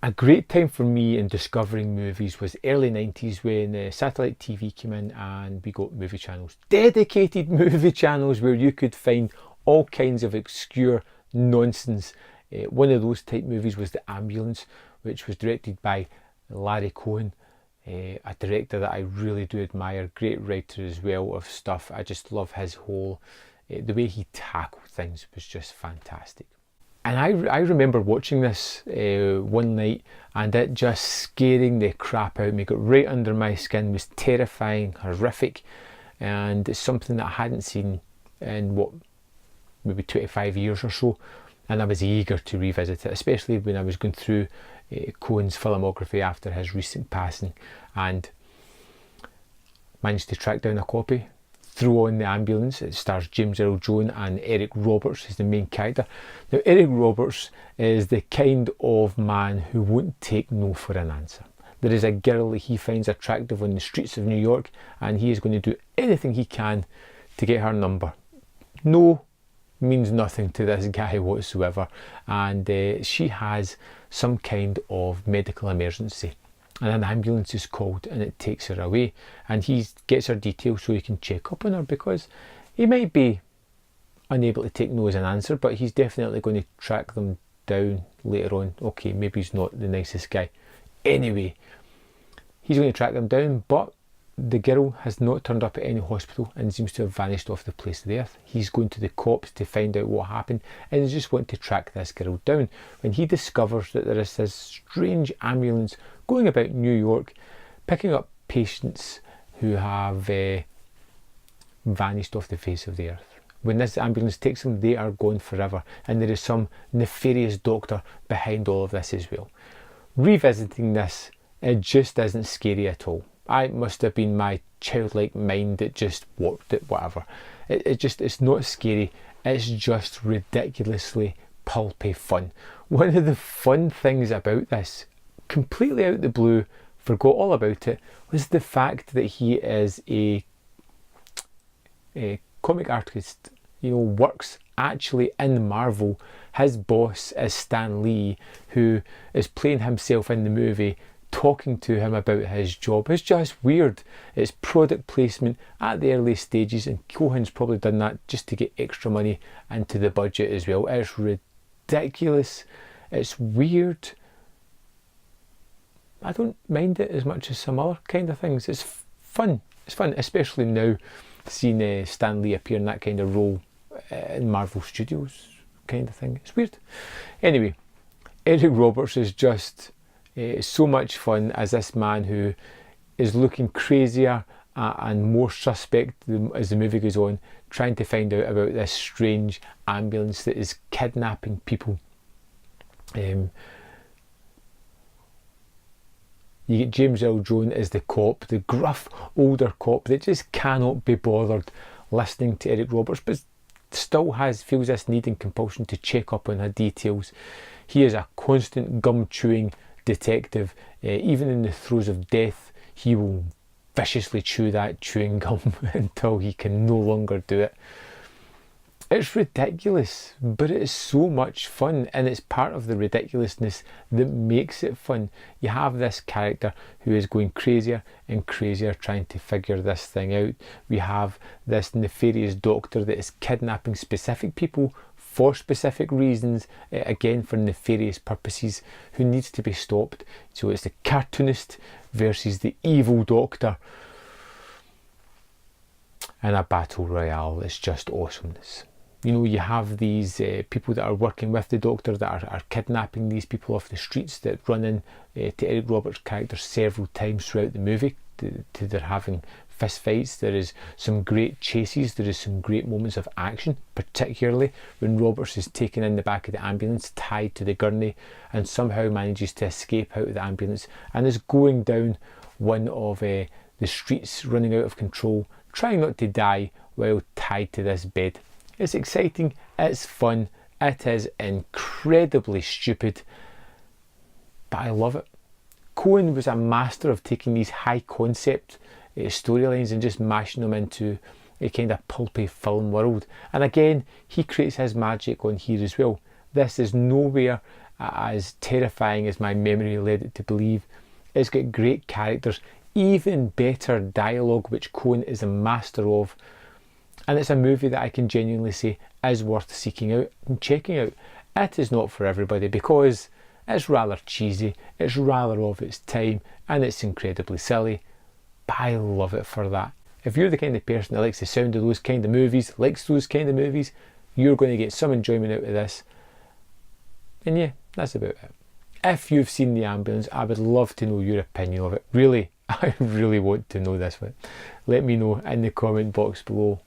A great time for me in discovering movies was early 90s when satellite TV came in and we got movie channels. Dedicated movie channels where you could find all kinds of obscure nonsense. One of those type movies was The Ambulance, which was directed by Larry Cohen, a director that I really do admire, great writer as well of stuff. I just love his whole, the way he tackled things was just fantastic. And I remember watching this one night and it just scaring the crap out of me, got right under my skin, was terrifying, horrific, and it's something that I hadn't seen in maybe 25 years or so, and I was eager to revisit it, especially when I was going through Cohen's filmography after his recent passing, and managed to track down a copy. Throw on The Ambulance. It stars James Earl Jones and Eric Roberts as the main character. Now, Eric Roberts is the kind of man who won't take no for an answer. There is a girl that he finds attractive on the streets of New York, and he is going to do anything he can to get her number. No means nothing to this guy whatsoever, and she has some kind of medical emergency, and an ambulance is called and it takes her away, and he gets her details so he can check up on her, because he might be unable to take no as an answer, but he's definitely going to track them down later on. Okay, maybe he's not the nicest guy. Anyway, he's going to track them down, but the girl has not turned up at any hospital and seems to have vanished off the face of the earth. He's going to the cops to find out what happened, and he just wants to track this girl down. When he discovers that there is this strange ambulance going about New York, picking up patients who have vanished off the face of the earth. When this ambulance takes them, they are gone forever, and there is some nefarious doctor behind all of this as well. Revisiting this, it just isn't scary at all. It must have been my childlike mind that just warped it, whatever. It's not scary, it's just ridiculously pulpy fun. One of the fun things about this, completely out of the blue, forgot all about it, was the fact that he is a comic artist, works actually in Marvel. His boss is Stan Lee, who is playing himself in the movie, talking to him about his job. It's just weird. It's product placement at the early stages, and Cohen's probably done that just to get extra money into the budget as well. It's ridiculous. It's weird. I don't mind it as much as some other kind of things. It's fun. It's fun, especially now seeing Stan Lee appear in that kind of role in Marvel Studios kind of thing. It's weird. Anyway, Eric Roberts is just so much fun as this man who is looking crazier and more suspect as the movie goes on, trying to find out about this strange ambulance that is kidnapping people. You get James Earl Jones as the cop, the gruff older cop that just cannot be bothered listening to Eric Roberts, but still feels this need and compulsion to check up on her details. He is a constant gum chewing detective. Even in the throes of death, he will viciously chew that chewing gum until he can no longer do it. It's ridiculous, but it is so much fun, and it's part of the ridiculousness that makes it fun. You have this character who is going crazier and crazier trying to figure this thing out. We have this nefarious doctor that is kidnapping specific people for specific reasons, again for nefarious purposes, who needs to be stopped. So it's the cartoonist versus the evil doctor, and a battle royale. It's just awesomeness. You have these people that are working with the doctor that are kidnapping these people off the streets, that run in to Eric Roberts' character several times throughout the movie. They're having fist fights. There is some great chases. There is some great moments of action, particularly when Roberts is taken in the back of the ambulance, tied to the gurney, and somehow manages to escape out of the ambulance and is going down one of the streets, running out of control, trying not to die while tied to this bed. It's exciting, it's fun, it is incredibly stupid, but I love it. Cohen was a master of taking these high concept storylines and just mashing them into a kind of pulpy film world. And again, he creates his magic on here as well. This is nowhere as terrifying as my memory led it to believe. It's got great characters, even better dialogue, which Cohen is a master of. And it's a movie that I can genuinely say is worth seeking out and checking out. It is not for everybody because it's rather cheesy, it's rather of its time, and it's incredibly silly. But I love it for that. If you're the kind of person that likes the sound of those kind of movies, likes those kind of movies, you're going to get some enjoyment out of this. And yeah, that's about it. If you've seen The Ambulance, I would love to know your opinion of it. Really, I really want to know this one. Let me know in the comment box below.